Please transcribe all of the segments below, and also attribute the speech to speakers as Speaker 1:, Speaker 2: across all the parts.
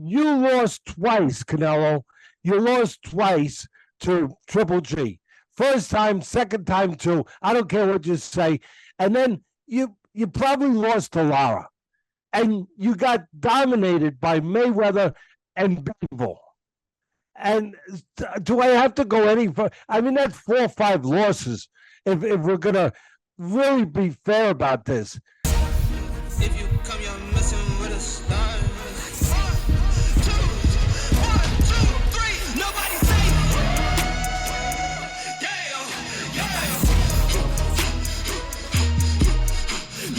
Speaker 1: You lost twice, Canelo. You lost twice to Triple G. First time, second time too. I don't care what you say. And then you probably lost to Lara. And you got dominated by Mayweather and Bivol. And do I have to go any further? I mean, that's 4 or 5 losses if we're going to really be fair about this.
Speaker 2: If you come, you're messing with a star. 1, 2, 3, nobody say.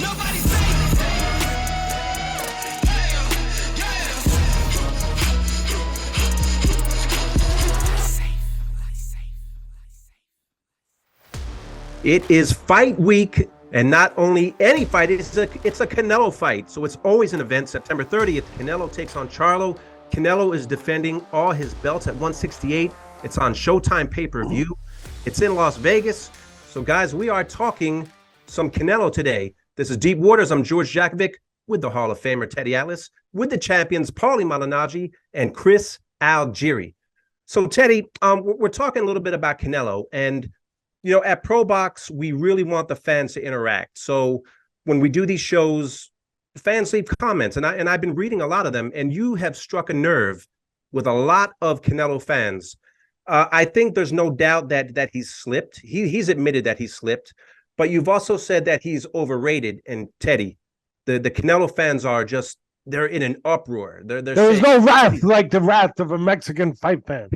Speaker 2: Nobody say.
Speaker 3: It is fight week, and not only any fight, it's a Canelo fight. So it's always an event. September 30th, Canelo takes on Charlo. Canelo is defending all his belts at 168. It's on Showtime pay-per-view. It's in Las Vegas. So guys, we are talking some Canelo today. This is Deep Waters. I'm George Jakovic with the Hall of Famer Teddy Atlas, with the champions Paulie Malignaggi and Chris Algieri. So Teddy, we're talking a little bit about Canelo, and you know, at ProBox, we really want the fans to interact. So when we do these shows, fans leave comments, and I've been reading a lot of them, and you have struck a nerve with a lot of Canelo fans. I think there's no doubt that he's slipped. He's admitted that he's slipped, but you've also said that he's overrated. And Teddy, the Canelo fans are just, they're in an uproar.
Speaker 1: There's no wrath like the wrath of a Mexican fight fan.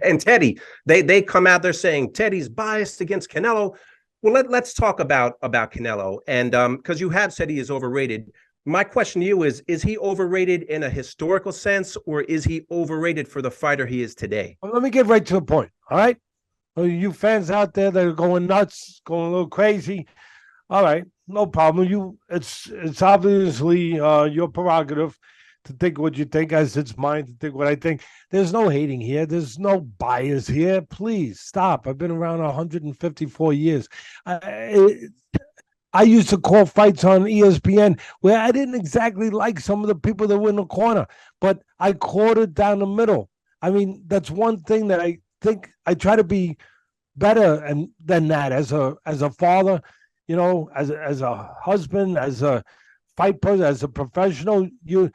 Speaker 3: And Teddy, they come out there saying Teddy's biased against Canelo. Well, let's talk about Canelo. And because you have said he is overrated. My question to you is he overrated in a historical sense, or is he overrated for the fighter he is today?
Speaker 1: Well, let me get right to the point, all right? You fans out there that are going nuts, going a little crazy, all right, no problem. It's obviously your prerogative to think what you think, as it's mine to think what I think. There's no hating here. There's no bias here. Please stop. I've been around 154 years. I used to call fights on ESPN where I didn't exactly like some of the people that were in the corner, but I called it down the middle. I mean, that's one thing that I think I try to be better than that as a father, you know, as a husband, as a fight person, as a professional. You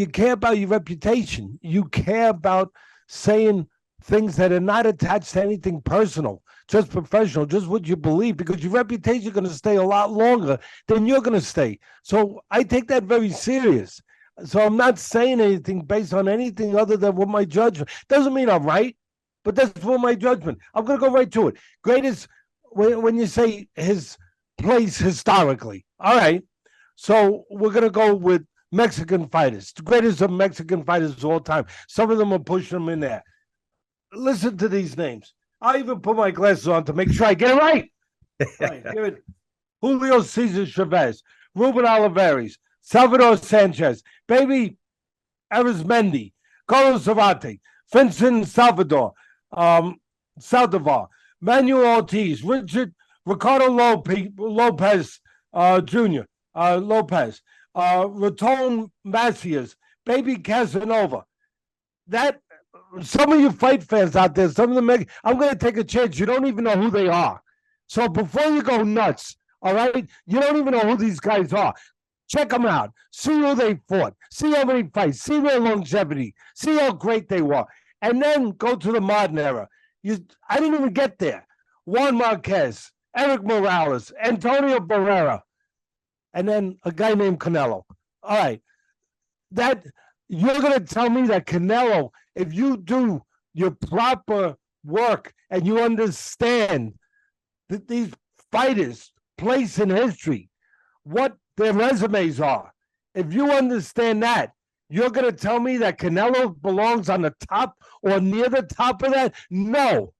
Speaker 1: care about your reputation. You care about saying things that are not attached to anything personal, just professional, just what you believe, because your reputation is going to stay a lot longer than you're going to stay. So I take that very serious. So I'm not saying anything based on anything other than what my judgment. Doesn't mean I'm right, but that's what my judgment. I'm going to go right to it. Greatest, when you say his place historically, all right. So we're going to go with Mexican fighters, the greatest of Mexican fighters of all time. Some of them are pushing them in there. Listen to these names. I'll even put my glasses on to make sure I get it right. Right, give it. Julio Cesar Chavez, Ruben Alvarez, Salvador Sanchez, Baby Arizmendi, Carlos Zarate, Vincent Salvador, Saldivar, Manuel Ortiz, Ricardo Lopez Jr., Lopez, Raton Macias, Baby Casanova. That some of you fight fans out there, some of them I'm going to take a chance. You don't even know who they are. So before you go nuts, all right, you don't even know who these guys are. Check them out. See who they fought. See how many fights. See their longevity. See how great they were. And then go to the modern era. I didn't even get there. Juan Marquez, Eric Morales, Antonio Barrera, and then a guy named Canelo. All right. That you're going to tell me that Canelo, if you do your proper work and you understand that these fighters' place in history, what their resumes are, if you understand that, you're going to tell me that Canelo belongs on the top or near the top of that? No.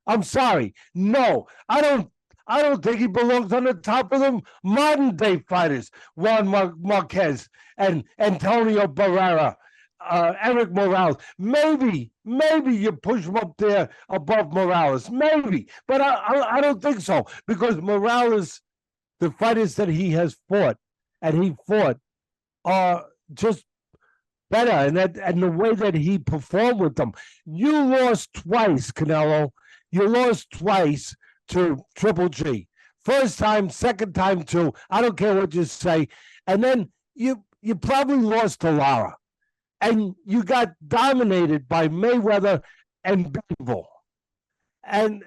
Speaker 1: I'm sorry. No. I don't think he belongs on the top of them modern day fighters. Juan Marquez and Antonio Barrera, Eric Morales. Maybe you push him up there above Morales. Maybe. But I don't think so, because Morales, the fighters that he has fought, and he fought, are just better, and the way that he performed with them. You lost twice, Canelo. You lost twice to Triple G. First time, second time to, I don't care what you say. And then you probably lost to Lara. And you got dominated by Mayweather and Bivol. And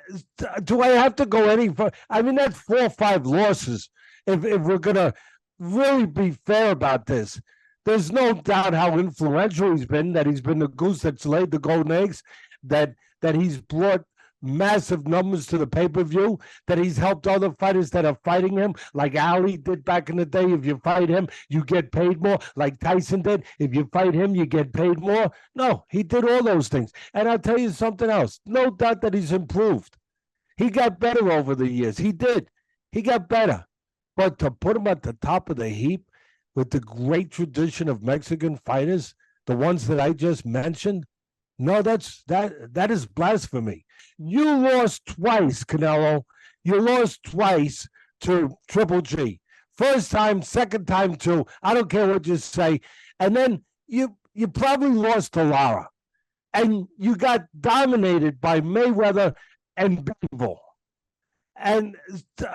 Speaker 1: do I have to go any further? I mean, that's 4 or 5 losses. If we're going to really be fair about this, there's no doubt how influential he's been, that he's been the goose that's laid the golden eggs, that he's brought massive numbers to the pay-per-view, that he's helped other fighters that are fighting him, like Ali did back in the day. If you fight him, you get paid more, like Tyson did. If you fight him, you get paid more. No, he did all those things. And I'll tell you something else. No doubt that he's improved. He got better over the years. He did. He got better. But to put him at the top of the heap with the great tradition of Mexican fighters, the ones that I just mentioned, no, that is blasphemy. You lost twice, Canelo. You lost twice to Triple G. First time, second time to, I don't care what you say. And then you probably lost to Lara. And you got dominated by Mayweather and Bivol. And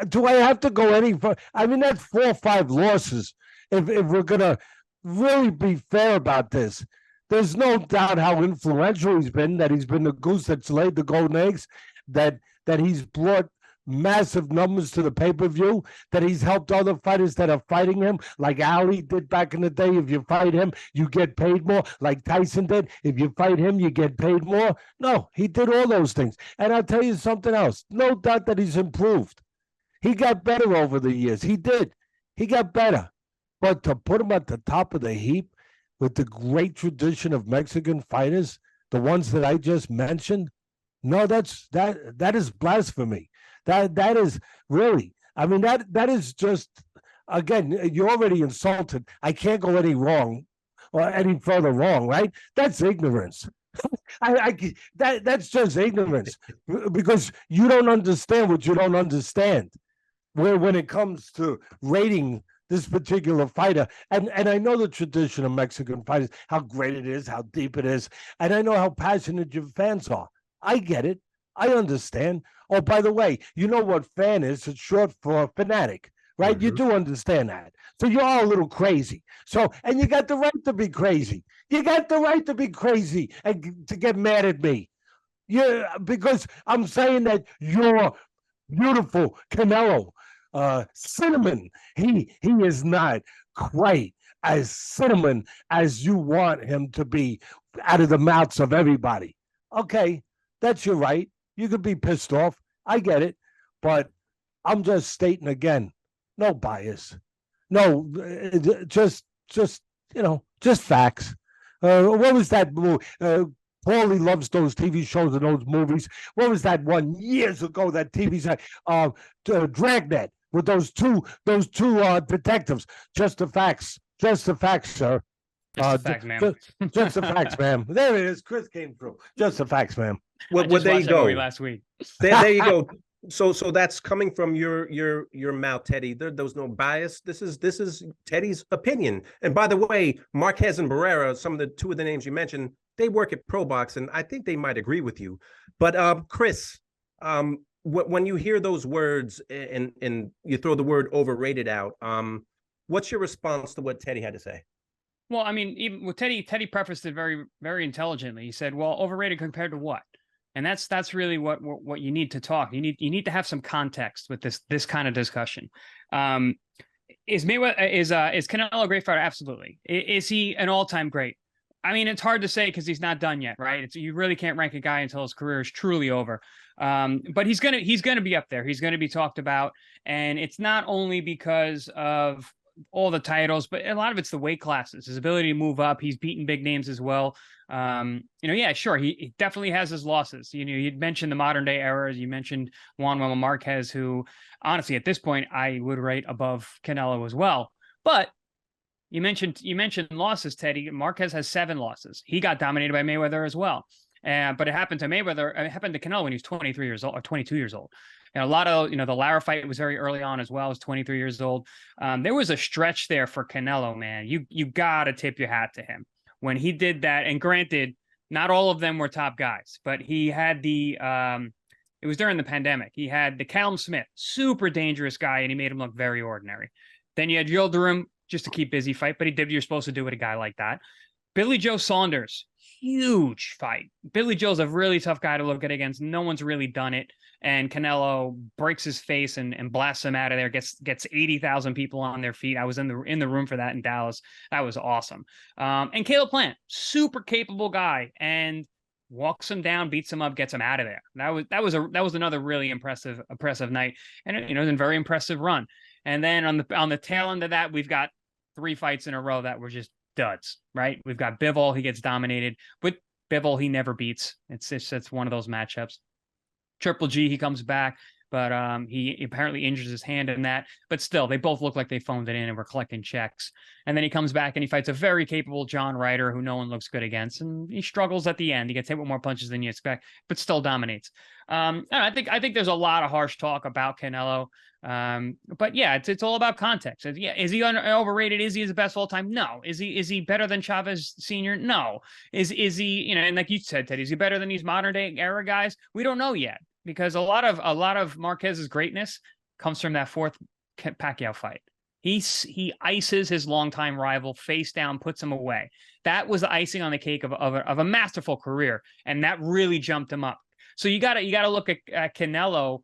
Speaker 1: do I have to go any further? I mean, that's 4 or 5 losses. If we're going to really be fair about this, there's no doubt how influential he's been, that he's been the goose that's laid the golden eggs, that he's brought massive numbers to the pay-per-view, that he's helped other fighters that are fighting him, like Ali did back in the day. If you fight him, you get paid more, like Tyson did. If you fight him, you get paid more. No, he did all those things. And I'll tell you something else. No doubt that he's improved. He got better over the years. He did. He got better. But to put him at the top of the heap with the great tradition of Mexican fighters, the ones that I just mentioned, no, that is blasphemy. That is really, I mean, that is just, again, you're already insulted. I can't go any wrong or any further wrong, right? That's ignorance. That's just ignorance, because you don't understand what you don't understand. When it comes to rating this particular fighter, and I know the tradition of Mexican fighters, how great it is, how deep it is, and I know how passionate your fans are. I get it. I understand. Oh, by the way, you know what fan is? It's short for fanatic, right? Mm-hmm. You do understand that. So you are a little crazy. So, and you got the right to be crazy. You got the right to be crazy and to get mad at me. Yeah, because I'm saying that you're beautiful, Canelo. Cinnamon, he is not quite as cinnamon as you want him to be out of the mouths of everybody. Okay, that's your right. You could be pissed off. I get it. But I'm just stating again, no bias. No, just facts. What was that movie? Paulie loves those TV shows and those movies. What was that one years ago, that TV show, Dragnet, with those two detectives? Just the facts. Just the facts, sir.
Speaker 4: Just the facts, ma'am.
Speaker 1: Just the facts, ma'am. There it is. Chris came through. Just the facts, ma'am.
Speaker 3: Well, there you go.
Speaker 4: Last week.
Speaker 3: There you go. So that's coming from your mouth, Teddy. There's no bias. This is Teddy's opinion. And by the way, Marquez and Barrera, two of the names you mentioned, they work at ProBox, and I think they might agree with you. But Chris, when you hear those words and you throw the word overrated out, what's your response to what Teddy had to say?
Speaker 4: Well, I mean, even with Teddy prefaced it very, very intelligently. He said, "Well, overrated compared to what?" And that's really what you need to talk. You need to have some context with this kind of discussion. Is Canelo a great fighter? Absolutely. Is he an all-time great? I mean, it's hard to say because he's not done yet, right? You really can't rank a guy until his career is truly over. But he's gonna be up there. He's gonna be talked about, and it's not only because of all the titles, but a lot of it's the weight classes, his ability to move up. He's beaten big names as well. Yeah, sure. He definitely has his losses. You'd mentioned the modern day errors. You mentioned Juan Manuel Marquez, who honestly, at this point, I would rate above Canelo as well. But you mentioned losses, Teddy. Marquez has 7 losses. He got dominated by Mayweather as well. But it happened to Mayweather. It happened to Canelo when he was 23 years old or 22 years old. And a lot of, the Lara fight was very early on as well. I was 23 years old. There was a stretch there for Canelo, man. You got to tip your hat to him when he did that. And granted, not all of them were top guys, but he had it was during the pandemic. He had the Callum Smith, super dangerous guy, and he made him look very ordinary. Then you had Yildirim, just to keep busy fight, but he did what you're supposed to do with a guy like that. Billy Joe Saunders, huge fight. Billy Joe's a really tough guy to look at against. No one's really done it. And Canelo breaks his face and blasts him out of there, gets 80,000 people on their feet. I was in the room for that in Dallas. That was awesome. And Caleb Plant, super capable guy, and walks him down, beats him up, gets him out of there. That was another really impressive night. And it was a very impressive run. And then on the tail end of that, we've got 3 fights in a row that were just duds, right? We've got Bivol, he gets dominated. With Bivol, he never beats. It's one of those matchups. Triple G, he comes back, but he apparently injures his hand in that. But still, they both look like they phoned it in and were collecting checks. And then he comes back and he fights a very capable John Ryder, who no one looks good against, and he struggles at the end. He gets hit with more punches than you expect, but still dominates. I think there's a lot of harsh talk about Canelo. But yeah, it's all about context. Yeah, is he overrated? Is he the best of all time? No. Is he better than Chavez Sr.? No. Is he, and like you said, Teddy, is he better than these modern day era guys? We don't know yet, because a lot of Marquez's greatness comes from that 4th Pacquiao fight. He ices his longtime rival face down, puts him away. That was the icing on the cake of a masterful career, and that really jumped him up. So you gotta look at Canelo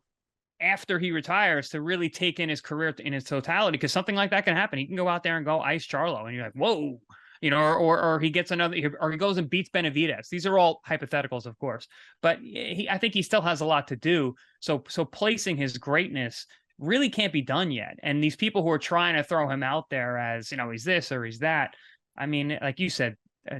Speaker 4: after he retires to really take in his career in its totality, because something like that can happen. He can go out there and go ice Charlo, and you're like, whoa, or he gets or he goes and beats Benavidez. These are all hypotheticals, of course, but I think he still has a lot to do. So placing his greatness really can't be done yet. And these people who are trying to throw him out there as, he's this or he's that. I mean, like you said,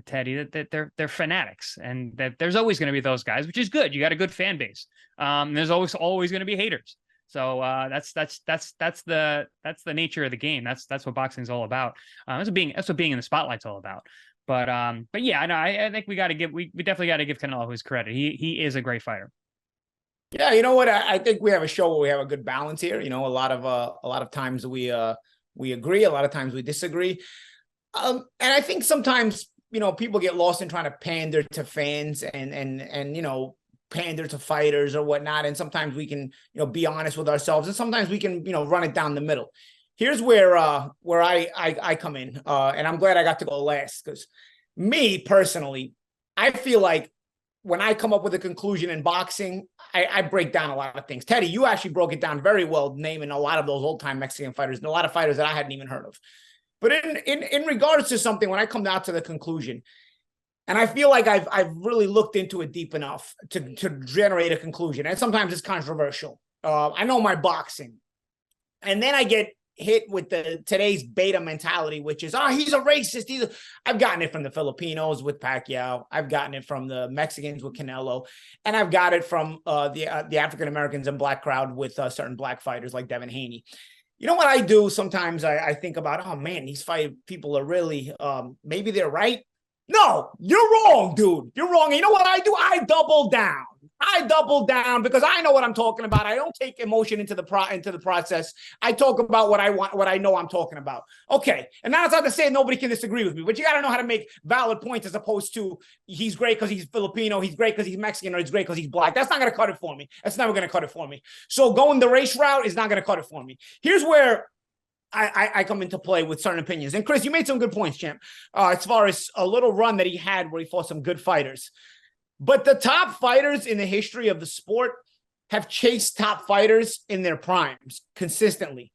Speaker 4: Teddy, that they're fanatics, and that there's always going to be those guys, which is good. You got a good fan base. There's always going to be haters. So that's the nature of the game. That's what boxing's all about. That's what being in the spotlight's all about. But yeah, I think we definitely got to give Canelo his credit. He is a great fighter.
Speaker 5: Yeah, you know what? I think we have a show where we have a good balance here. A lot of times we agree, a lot of times we disagree. And I think sometimes, people get lost in trying to pander to fans and pander to fighters or whatnot. And sometimes we can, be honest with ourselves, and sometimes we can, run it down the middle. Here's where I come in. And I'm glad I got to go last, because me personally, I feel like when I come up with a conclusion in boxing, I break down a lot of things. Teddy, you actually broke it down very well, naming a lot of those old-time Mexican fighters and a lot of fighters that I hadn't even heard of. But in regards to something, when I come down to the conclusion, and I feel like I've really looked into it deep enough to generate a conclusion, and sometimes it's controversial. I know my boxing, and then I get hit with today's beta mentality, which is, he's a racist. I've gotten it from the Filipinos with Pacquiao. I've gotten it from the Mexicans with Canelo, and I've got it from the African Americans and black crowd with certain black fighters like Devin Haney. You know what I do sometimes? I think about, oh man, these fight people are really, maybe they're right. No, you're wrong, dude. You're wrong. And you know what I do? I double down. Because I know what I'm talking about. I don't take emotion into the process. I talk about what I want, what I know I'm talking about. Okay. And now it's not to say nobody can disagree with me, but you got to know how to make valid points, as opposed to he's great because he's Filipino, he's great because he's Mexican, or he's great because he's black. That's not going to cut it for me. That's never going to cut it for me. So going the race route is not going to cut it for me. Here's where I come into play with certain opinions. And Chris, you made some good points, champ, as far as a little run that he had where he fought some good fighters. But the top fighters in the history of the sport have chased top fighters in their primes consistently.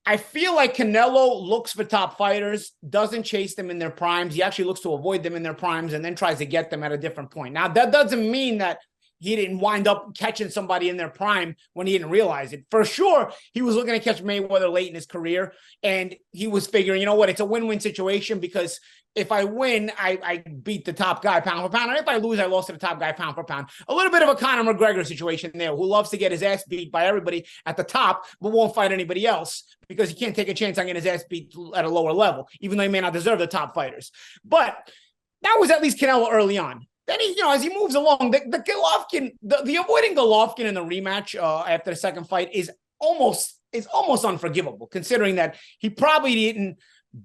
Speaker 5: I feel like Canelo looks for top fighters, doesn't chase them in their primes. He actually looks to avoid them in their primes and then tries to get them at a different point. Now, that doesn't mean that he didn't wind up catching somebody in their prime when he didn't realize it. For sure, he was looking to catch Mayweather late in his career, and he was figuring, you know what, it's a win-win situation, because if I win, I beat the top guy pound for pound. And if I lose, I lost to the top guy pound for pound. A little bit of a Conor McGregor situation there, who loves to get his ass beat by everybody at the top, but won't fight anybody else because he can't take a chance on getting his ass beat at a lower level, even though he may not deserve the top fighters. But that was at least Canelo early on. then he, as he moves along, the avoiding Golovkin in the rematch after the second fight is almost unforgivable, considering that he probably didn't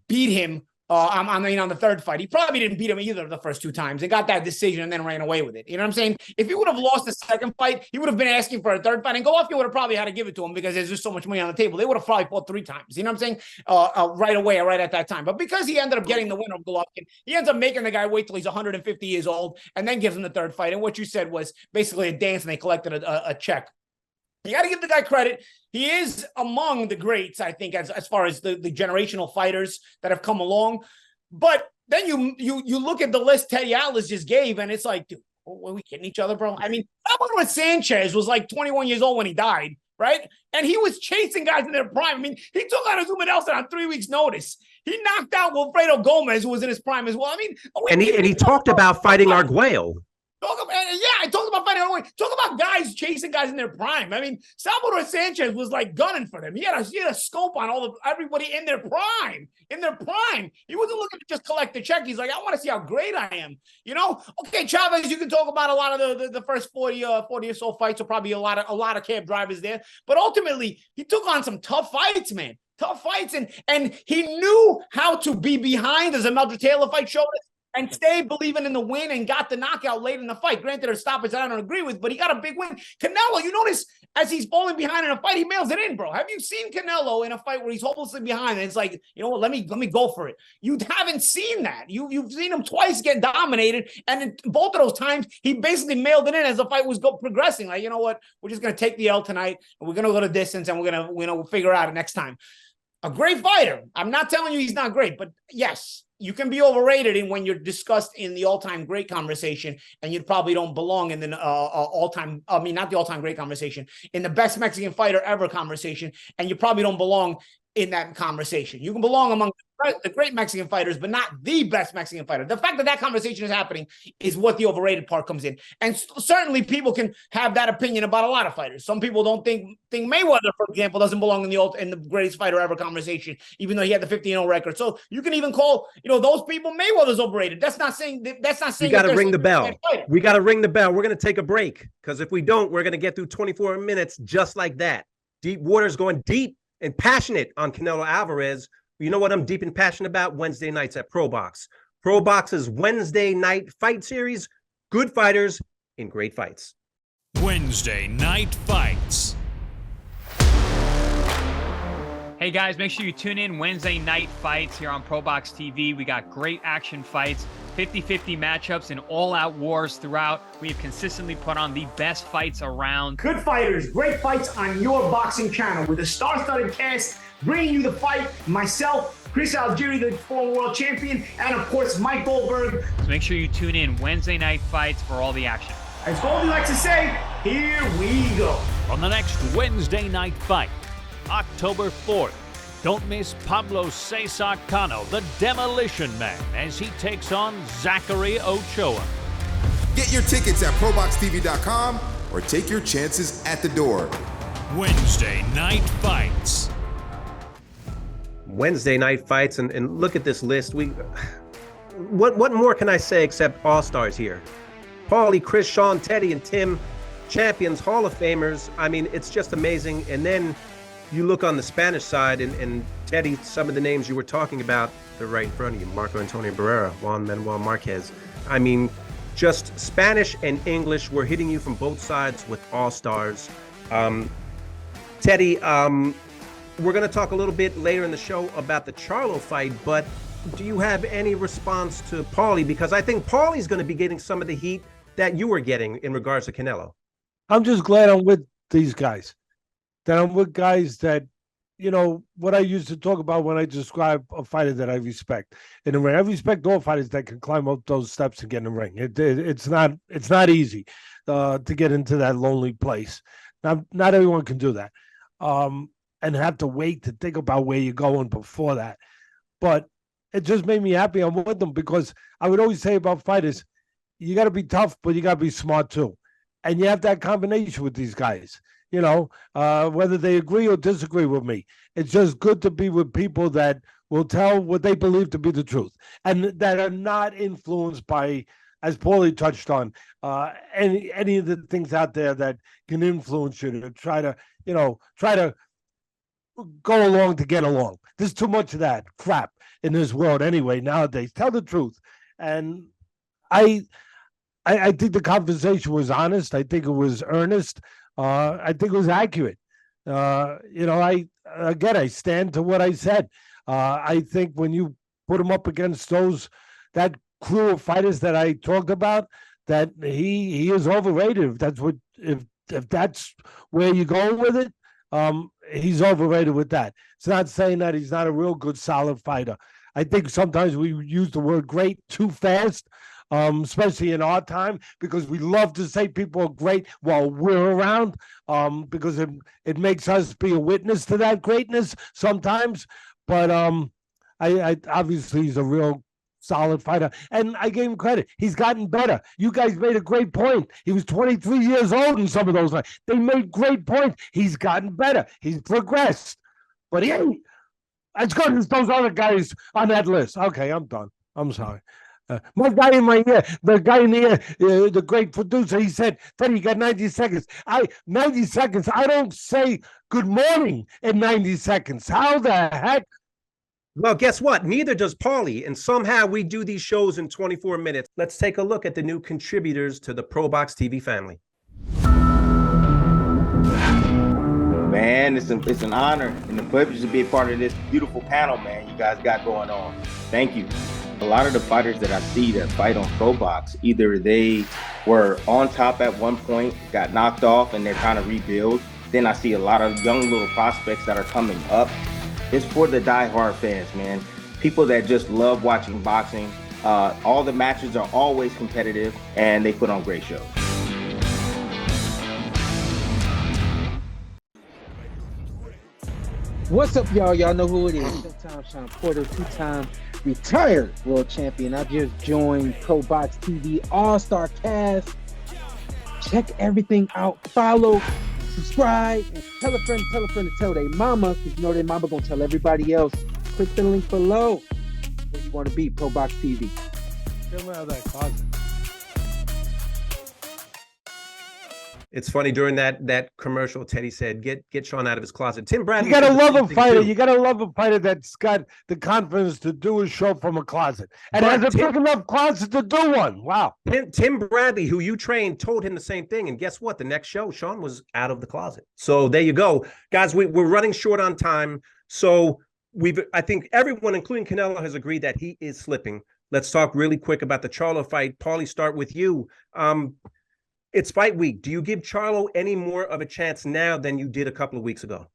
Speaker 5: beat him. On the third fight, he probably didn't beat him either of the first 2 times and got that decision and then ran away with it. You know what I'm saying? If he would have lost the second fight, he would have been asking for a third fight, and Golovkin would have probably had to give it to him because there's just so much money on the table. They would have probably fought 3 times. You know what I'm saying? Right away or right at that time. But because he ended up getting the win of Golovkin, he ends up making the guy wait till he's 150 years old and then gives him the third fight. And what you said was basically a dance, and they collected a check. You got to give the guy credit. He is among the greats, I think, as far as the generational fighters that have come along. But then you look at the list Teddy Atlas just gave, and it's like, dude, are we kidding each other, bro? I mean, Álvarez Sanchez was like 21 years old when he died, right? And he was chasing guys in their prime. I mean, he took out Azuma Nelson on 3 weeks' notice. He knocked out Wilfredo Gomez, who was in his prime as well. I mean,
Speaker 3: and he talked about fighting Arguello.
Speaker 5: I talked about fighting away. Talk about guys chasing guys in their prime. I mean, Salvador Sanchez was like gunning for them. He had a scope on everybody in their prime. He wasn't looking to just collect the check. He's like, I want to see how great I am. Okay, Chavez, you can talk about a lot of the first 40 or so fights, so probably a lot of cab drivers there. But ultimately, he took on some tough fights, man. Tough fights, and he knew how to be behind, as a Meldred Taylor fight showed us, and stay believing in the win and got the knockout late in the fight. Granted, a stoppage I don't agree with, but he got a big win. Canelo, you notice as he's falling behind in a fight, he mails it in, bro. Have you seen Canelo in a fight where he's hopelessly behind and it's like, you know what, let me go for it? You haven't seen that. You've seen him twice get dominated, and in both of those times, he basically mailed it in as the fight was progressing. Like, you know what, we're just going to take the L tonight, and we're going to go to distance, and we're going to figure out it next time. A great fighter. I'm not telling you he's not great, but yes, you can be overrated in when you're discussed in the all-time great conversation, and you probably don't belong in the not the all-time great conversation, in the best Mexican fighter ever conversation, and you probably don't belong in that conversation. You can belong among the great Mexican fighters, but not the best Mexican fighter. The fact that conversation is happening is what the overrated part comes in. And certainly people can have that opinion about a lot of fighters. Some people don't think Mayweather, for example, doesn't belong in the greatest fighter ever conversation, even though he had the 15-0 record. So you can even call, those people, Mayweather's overrated. That's not saying
Speaker 3: you got to ring the bell. We got to ring the bell. We're going to take a break, because if we don't, we're going to get through 24 minutes just like that. Deep waters, going deep and passionate on Canelo Alvarez. You know what I'm deep and passionate about? Wednesday nights at ProBox. ProBox's Wednesday night fight series, good fighters in great fights.
Speaker 6: Wednesday night fights.
Speaker 4: Hey guys, make sure you tune in Wednesday night fights here on ProBox TV. We got great action fights, 50-50 matchups, and all-out wars throughout. We have consistently put on the best fights around.
Speaker 5: Good fighters, great fights on your boxing channel with a star-studded cast bringing you the fight. Myself, Chris Algieri, the former world champion, and of course, Mike Goldberg.
Speaker 4: So make sure you tune in Wednesday night fights for all the action.
Speaker 5: As Goldie likes to say, here we go.
Speaker 6: On the next Wednesday night fight, October 4th, don't miss Pablo Cesar Cano, the Demolition Man, as he takes on Zachary Ochoa.
Speaker 7: Get your tickets at ProBoxTV.com or take your chances at the door.
Speaker 6: Wednesday night fights.
Speaker 3: Wednesday night fights, and look at this list. What more can I say except all-stars here? Paulie, Chris, Sean, Teddy, and Tim, champions, Hall of Famers. I mean, it's just amazing. And then you look on the Spanish side, and Teddy, some of the names you were talking about, they're right in front of you. Marco Antonio Barrera, Juan Manuel Marquez. I mean, just Spanish and English, we're hitting you from both sides with all-stars. Teddy, we're going to talk a little bit later in the show about the Charlo fight, but do you have any response to Paulie? Because I think Paulie's going to be getting some of the heat that you were getting in regards to Canelo.
Speaker 1: I'm just glad I'm with these guys. That I'm with guys that, what I used to talk about when I describe a fighter that I respect in the ring. I respect all fighters that can climb up those steps and get in the ring. It's not easy to get into that lonely place. Not everyone can do that. And have to wait to think about where you're going before that. But it just made me happy I'm with them, because I would always say about fighters, you got to be tough, but you got to be smart too. And you have that combination with these guys, whether they agree or disagree with me. It's just good to be with people that will tell what they believe to be the truth and that are not influenced by as Paulie touched on, any of the things out there that can influence you to try to go along to get along. There's too much of that crap in this world anyway nowadays. Tell the truth. And I think the conversation was honest. I think it was earnest. I think it was accurate. I stand to what I said. I think when you put him up against that crew of fighters that I talked about, that he is overrated. If that's where you're going with it, he's overrated with that. It's not saying that he's not a real good, solid fighter. I think sometimes we use the word great too fast, especially in our time, because we love to say people are great while we're around, because it makes us be a witness to that greatness sometimes. But I obviously he's a real solid fighter, and I gave him credit. He's gotten better. You guys made a great point. He was 23 years old in some of those fights. They made great points. He's gotten better. He's progressed, but he ain't as good as those other guys on that list. Okay, I'm done. I'm sorry. My guy in my ear, the guy in the ear, the great producer, he said, Teddy, you got 90 seconds. 90 seconds. I don't say good morning in 90 seconds. How the heck?
Speaker 3: Well, guess what? Neither does Paulie, and somehow we do these shows in 24 minutes. Let's take a look at the new contributors to the ProBox TV family.
Speaker 8: Man, it's an honor and a privilege to be a part of this beautiful panel, man, you guys got going on. Thank you. A lot of the fighters that I see that fight on ProBox, either they were on top at one point, got knocked off, and they're trying to rebuild. Then I see a lot of young little prospects that are coming up. It's for the die-hard fans, man. People that just love watching boxing. All the matches are always competitive, and they put on great shows.
Speaker 9: What's up, y'all? Y'all know who it is. Showtime Sean Porter, two-time retired world champion. I just joined ProBox TV All-Star Cast. Check everything out. Follow, subscribe, and tell a friend to tell their mama, because you know their mama gonna tell everybody else. Click the link below where you want to be, ProBox TV.
Speaker 1: Get him out of that closet.
Speaker 3: It's funny, during that commercial, Teddy said, get Sean out of his closet. Tim Bradley.
Speaker 1: You gotta love a fighter. You gotta love a fighter that's got the confidence to do a show from a closet. And has a big enough closet to do one. Wow.
Speaker 3: Tim Bradley, who you trained, told him the same thing. And guess what? The next show, Sean was out of the closet. So there you go. Guys, we're running short on time. So I think everyone, including Canelo, has agreed that he is slipping. Let's talk really quick about the Charlo fight. Paulie, start with you. It's fight week. Do you give Charlo any more of a chance now than you did a couple of weeks ago?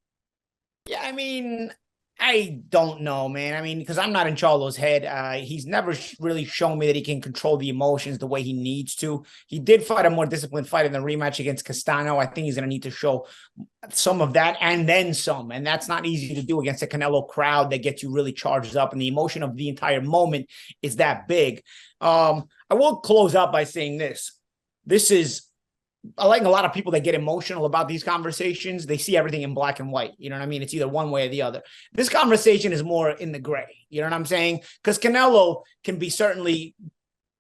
Speaker 5: Yeah, I mean, I don't know, man. I mean, because I'm not in Charlo's head. He's never really shown me that he can control the emotions the way he needs to. He did fight a more disciplined fight in the rematch against Castano. I think he's going to need to show some of that and then some. And that's not easy to do against a Canelo crowd that gets you really charged up. And the emotion of the entire moment is that big. I will close out by saying this. I like a lot of people that get emotional about these conversations. They see everything in black and white. You know what I mean? It's either one way or the other. This conversation is more in the gray. You know what I'm saying? Because Canelo can be certainly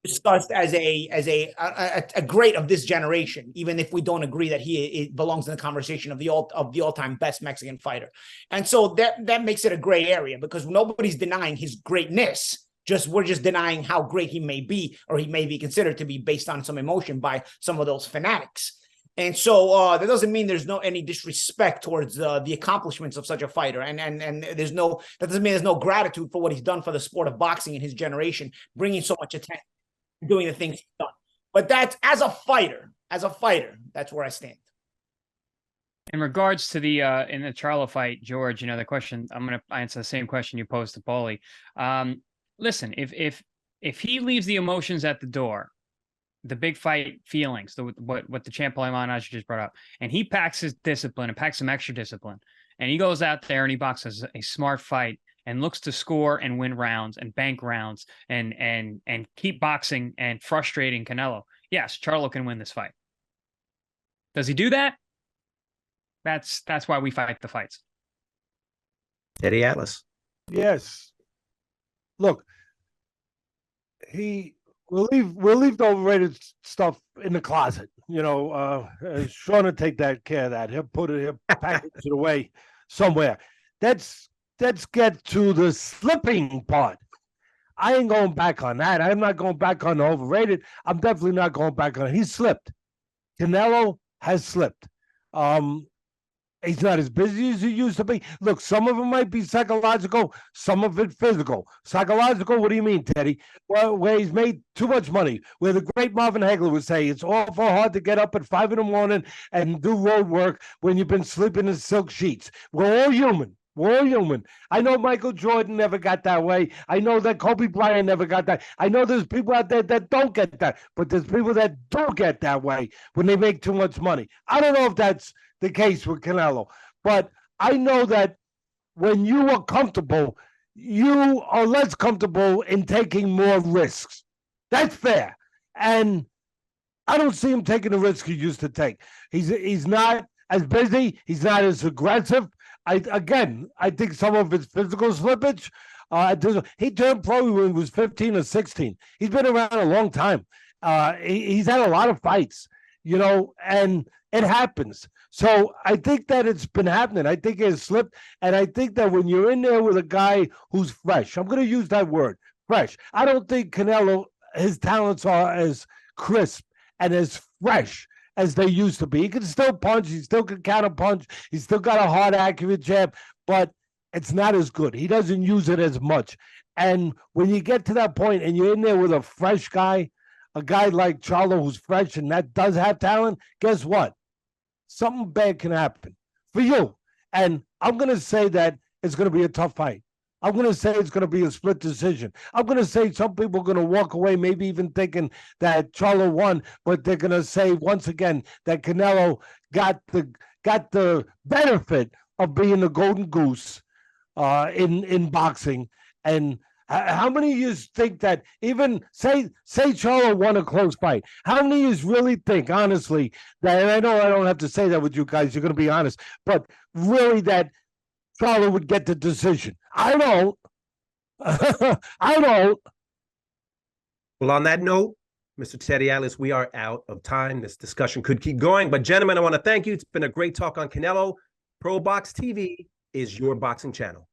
Speaker 5: discussed as a great of this generation, even if we don't agree that he belongs in the conversation of the all-time best Mexican fighter. And so that makes it a gray area, because nobody's denying his greatness. We're just denying how great he may be, or he may be considered to be, based on some emotion by some of those fanatics. And so that doesn't mean there's any disrespect towards the accomplishments of such a fighter. And that doesn't mean there's no gratitude for what he's done for the sport of boxing in his generation, bringing so much attention, doing the things he's done. But that's as a fighter, that's where I stand.
Speaker 4: In regards to the in the Charlo fight, George, the question, I'm going to answer the same question you posed to Paulie. Listen, if he leaves the emotions at the door, the big fight feelings, what the champ Paulie Malignaggi just brought up, and he packs his discipline and packs some extra discipline, and he goes out there and he boxes a smart fight and looks to score and win rounds and bank rounds and keep boxing and frustrating Canelo. Yes, Charlo can win this fight. Does he do that? That's why we fight the fights.
Speaker 3: Eddie Atlas.
Speaker 1: Yes. Look, he we'll leave the overrated stuff in the closet. You know, Sean will take that care of that. He'll package it away somewhere. Let's get to the slipping part. I ain't going back on that. I'm not going back on the overrated. I'm definitely not going back on it. He slipped. Canelo has slipped. He's not as busy as he used to be. Look, some of it might be psychological, some of it physical. Psychological, what do you mean, Teddy? Well, where he's made too much money. Where the great Marvin Hagler would say, it's awful hard to get up at 5 a.m. and do road work when you've been sleeping in silk sheets. We're all human. We're all human. I know Michael Jordan never got that way. I know that Kobe Bryant never got that. I know there's people out there that don't get that, but there's people that do get that way when they make too much money. I don't know if that's the case with Canelo, but I know that when you are comfortable, you are less comfortable in taking more risks. That's fair. And I don't see him taking the risk he used to take. He's not as busy. He's not as aggressive. I think some of his physical slippage. He turned pro when he was 15 or 16. He's been around a long time. He's had a lot of fights, you know, and it happens. So I think that it's been happening. I think it has slipped. And I think that when you're in there with a guy who's fresh, I'm going to use that word, fresh. I don't think Canelo, his talents are as crisp and as fresh as they used to be. He can still punch. He still can counter punch. He's still got a hard, accurate jab, but it's not as good. He doesn't use it as much. And when you get to that point and you're in there with a fresh guy, a guy like Charlo who's fresh and that does have talent, guess what? Something bad can happen for you. And I'm going to say that it's going to be a tough fight. I'm going to say it's going to be a split decision. I'm going to say some people are going to walk away, maybe even thinking that Charlo won, but they're going to say once again that Canelo got the benefit of being the golden goose in boxing. And how many of you think that even say Charlo won a close fight? How many of you really think, honestly, that, and I know I don't have to say that with you guys, you're going to be honest, but really that Charlo would get the decision? I don't. I don't.
Speaker 3: Well, on that note, Mr. Teddy Atlas, we are out of time. This discussion could keep going, but gentlemen, I want to thank you. It's been a great talk on Canelo. ProBox TV is your boxing channel.